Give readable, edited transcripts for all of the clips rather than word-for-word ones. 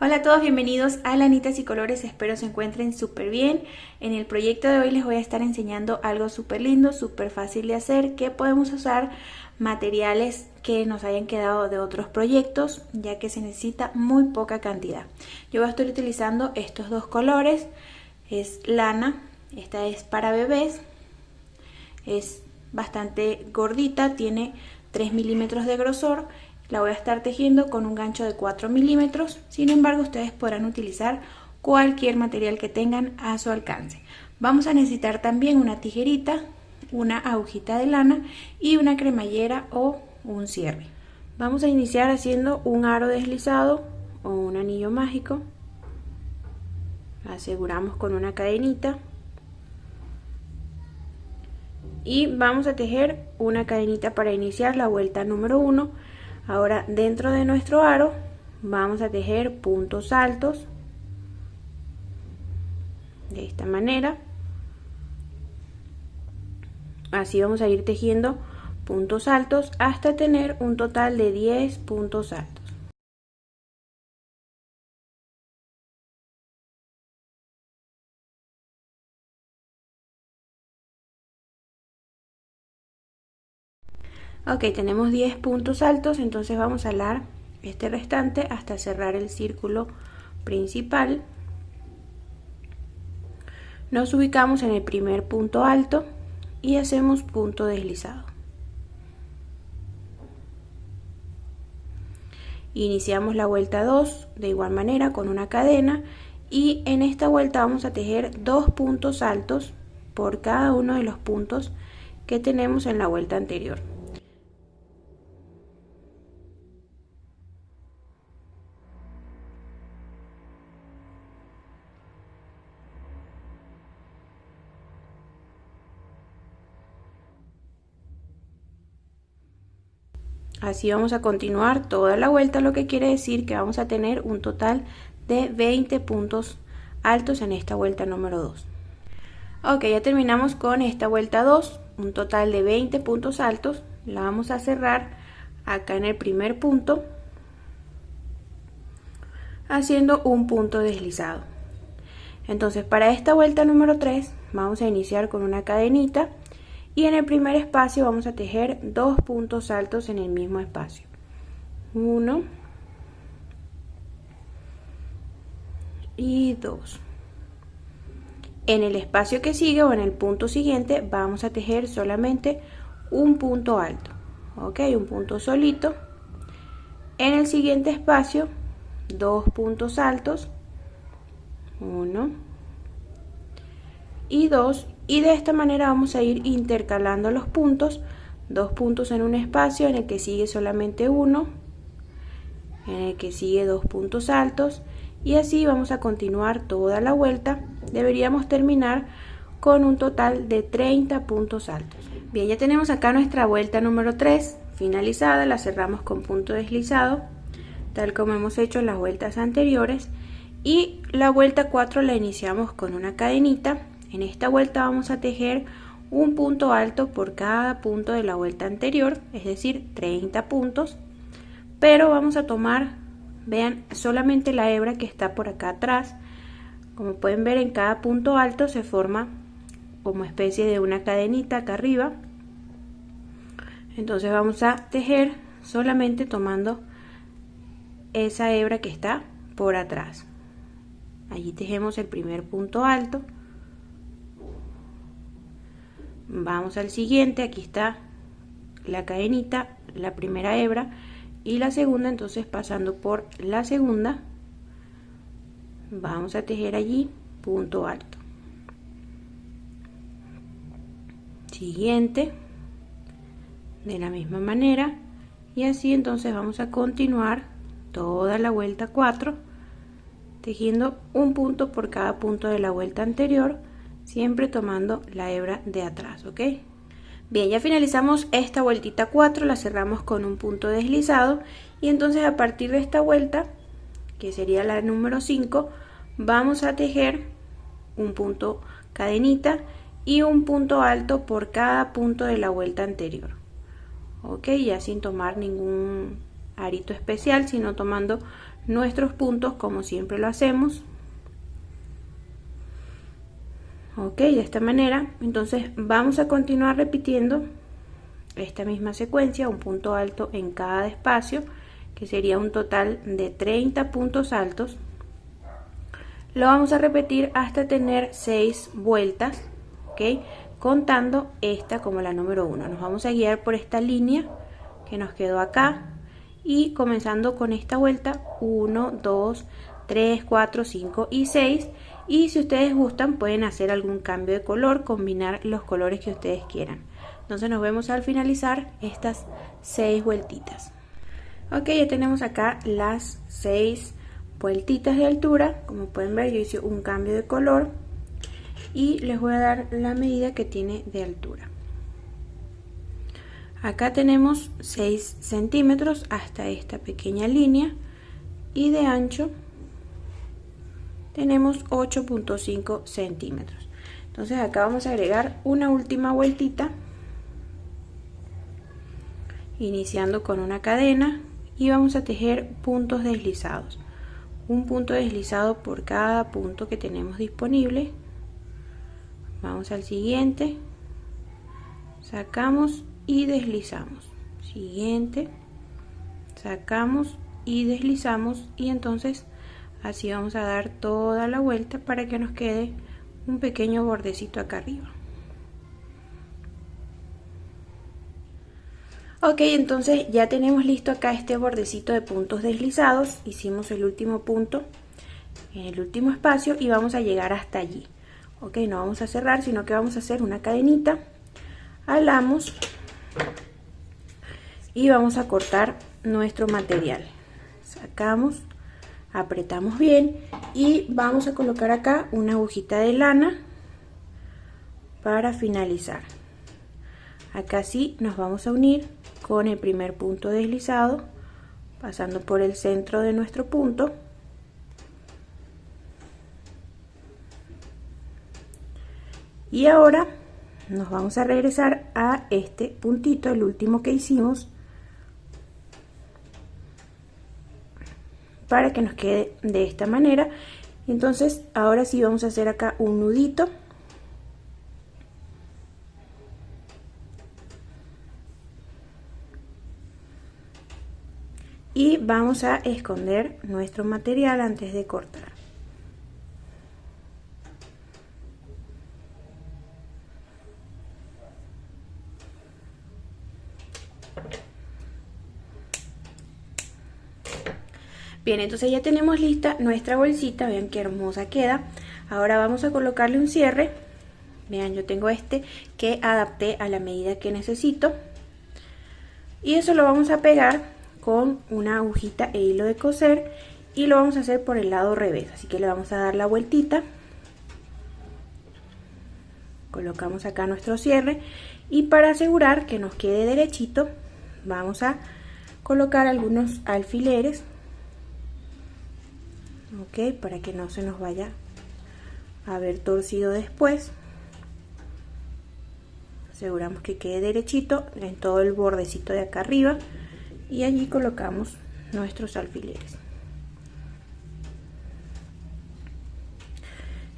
Hola a todos, bienvenidos a Lanitas y Colores, espero se encuentren súper bien. En el proyecto de hoy les voy a estar enseñando algo súper lindo, súper fácil de hacer, que podemos usar materiales que nos hayan quedado de otros proyectos, ya que se necesita muy poca cantidad. Yo voy a estar utilizando estos dos colores, es lana, esta es para bebés, es bastante gordita, tiene 3 milímetros de grosor. La voy a estar tejiendo con un gancho de 4 milímetros, sin embargo ustedes podrán utilizar cualquier material que tengan a su alcance. Vamos a necesitar también una tijerita, una agujita de lana y una cremallera o un cierre. Vamos a iniciar haciendo un aro deslizado o un anillo mágico. Aseguramos con una cadenita y vamos a tejer una cadenita para iniciar la vuelta número 1. Ahora dentro de nuestro aro vamos a tejer puntos altos de esta manera. Así vamos a ir tejiendo puntos altos hasta tener un total de 10 puntos altos. Ok, tenemos 10 puntos altos, entonces vamos a alar este restante hasta cerrar el círculo principal. Nos ubicamos en el primer punto alto y hacemos punto deslizado. Iniciamos la vuelta 2 de igual manera con una cadena y en esta vuelta vamos a tejer 2 puntos altos por cada uno de los puntos que tenemos en la vuelta anterior. Así vamos a continuar toda la vuelta, lo que quiere decir que vamos a tener un total de 20 puntos altos en esta vuelta número 2. Ok, ya terminamos con esta vuelta 2, un total de 20 puntos altos. La vamos a cerrar acá en el primer punto, haciendo un punto deslizado. Entonces para esta vuelta número 3 vamos a iniciar con una cadenita y en el primer espacio vamos a tejer 2 puntos altos en el mismo espacio, 1 y 2. En el espacio que sigue o en el punto siguiente vamos a tejer solamente un punto alto, ok, un punto solito. En el siguiente espacio 2 puntos altos, 1 y 2, y de esta manera vamos a ir intercalando los puntos, 2 puntos en un espacio, en el que sigue solamente uno, en el que sigue 2 puntos altos, y así vamos a continuar toda la vuelta. Deberíamos terminar con un total de 30 puntos altos. Bien, ya tenemos acá nuestra vuelta número 3 finalizada, la cerramos con punto deslizado, tal como hemos hecho en las vueltas anteriores, y la vuelta 4 la iniciamos con una cadenita. En esta vuelta vamos a tejer un punto alto por cada punto de la vuelta anterior, es decir, 30 puntos, pero vamos a tomar, vean, solamente la hebra que está por acá atrás. Como pueden ver, en cada punto alto se forma como especie de una cadenita acá arriba. Entonces vamos a tejer solamente tomando esa hebra que está por atrás. Allí tejemos el primer punto alto. Vamos al siguiente, aquí está la cadenita, la primera hebra y la segunda, entonces pasando por la segunda vamos a tejer allí punto alto. Siguiente, de la misma manera, y así entonces vamos a continuar toda la vuelta 4 tejiendo un punto por cada punto de la vuelta anterior, siempre tomando la hebra de atrás, ok. Bien, ya finalizamos esta vueltita 4, la cerramos con un punto deslizado, y entonces a partir de esta vuelta, que sería la número 5, vamos a tejer un punto cadenita y un punto alto por cada punto de la vuelta anterior, ok, ya sin tomar ningún arito especial, sino tomando nuestros puntos como siempre lo hacemos. Ok, de esta manera. Entonces vamos a continuar repitiendo esta misma secuencia, un punto alto en cada espacio, que sería un total de 30 puntos altos. Lo vamos a repetir hasta tener 6 vueltas, ok, contando esta como la número 1. Nos vamos a guiar por esta línea que nos quedó acá y comenzando con esta vuelta 1, 2, 3, 4, 5 y 6. Y si ustedes gustan pueden hacer algún cambio de color, combinar los colores que ustedes quieran. Entonces nos vemos al finalizar estas 6 vueltitas. Ok, ya tenemos acá las 6 vueltitas de altura. Como pueden ver, yo hice un cambio de color y les voy a dar la medida que tiene de altura. Acá tenemos 6 centímetros hasta esta pequeña línea y de ancho tenemos 8.5 centímetros. Entonces acá vamos a agregar una última vueltita, iniciando con una cadena, y vamos a tejer puntos deslizados, un punto deslizado por cada punto que tenemos disponible. Vamos al siguiente, sacamos y deslizamos, siguiente, sacamos y deslizamos, y entonces así vamos a dar toda la vuelta para que nos quede un pequeño bordecito acá arriba. Ok, entonces ya tenemos listo acá este bordecito de puntos deslizados. Hicimos el último punto en el último espacio y vamos a llegar hasta allí. Ok, no vamos a cerrar, sino que vamos a hacer una cadenita, alamos y vamos a cortar nuestro material. Sacamos, apretamos bien y vamos a colocar acá una agujita de lana para finalizar. Acá sí nos vamos a unir con el primer punto deslizado, pasando por el centro de nuestro punto. Y ahora nos vamos a regresar a este puntito, el último que hicimos, para que nos quede de esta manera. Entonces ahora sí vamos a hacer acá un nudito. Y vamos a esconder nuestro material antes de cortar. Bien, entonces ya tenemos lista nuestra bolsita, vean qué hermosa queda. Ahora vamos a colocarle un cierre. Vean, yo tengo este que adapté a la medida que necesito. Y eso lo vamos a pegar con una agujita e hilo de coser y lo vamos a hacer por el lado revés, así que le vamos a dar la vueltita, colocamos acá nuestro cierre y para asegurar que nos quede derechito vamos a colocar algunos alfileres, ok, para que no se nos vaya a ver torcido después. Aseguramos que quede derechito en todo el bordecito de acá arriba y allí colocamos nuestros alfileres.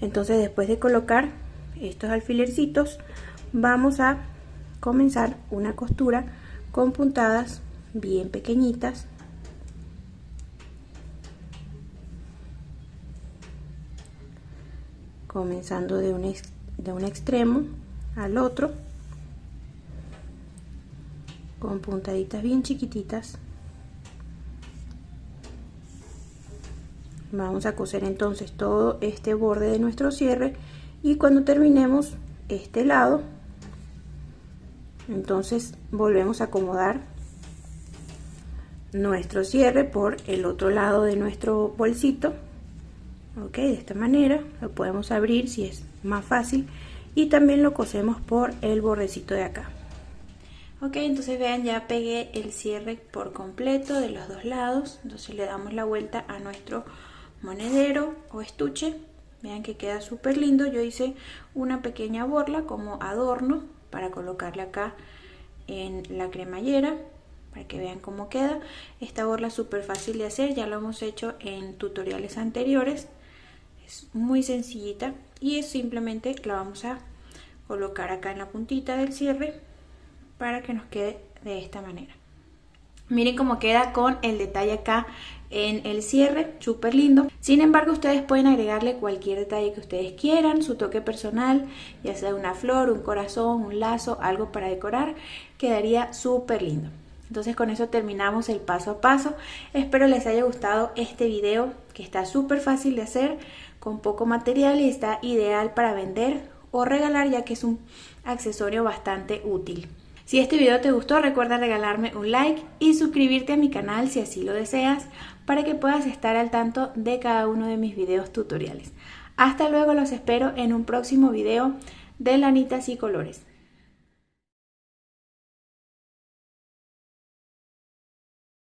Entonces después de colocar estos alfilercitos vamos a comenzar una costura con puntadas bien pequeñitas, comenzando de un extremo al otro con puntaditas bien chiquititas. Vamos a coser entonces todo este borde de nuestro cierre y cuando terminemos este lado entonces volvemos a acomodar nuestro cierre por el otro lado de nuestro bolsito, ok, de esta manera lo podemos abrir si es más fácil y también lo cosemos por el bordecito de acá. Ok, entonces vean, ya pegué el cierre por completo de los dos lados. Entonces le damos la vuelta a nuestro monedero o estuche. Vean que queda súper lindo. Yo hice una pequeña borla como adorno para colocarle acá en la cremallera para que vean cómo queda. Esta borla es súper fácil de hacer, ya lo hemos hecho en tutoriales anteriores. Es muy sencillita y es simplemente la vamos a colocar acá en la puntita del cierre para que nos quede de esta manera. Miren cómo queda con el detalle acá en el cierre, súper lindo. Sin embargo, ustedes pueden agregarle cualquier detalle que ustedes quieran, su toque personal, ya sea una flor, un corazón, un lazo, algo para decorar, quedaría súper lindo. Entonces con eso terminamos el paso a paso. Espero les haya gustado este video, que está súper fácil de hacer, con poco material y está ideal para vender o regalar, ya que es un accesorio bastante útil. Si este video te gustó, recuerda regalarme un like y suscribirte a mi canal si así lo deseas, para que puedas estar al tanto de cada uno de mis videos tutoriales. Hasta luego, los espero en un próximo video de Lanitas y Colores.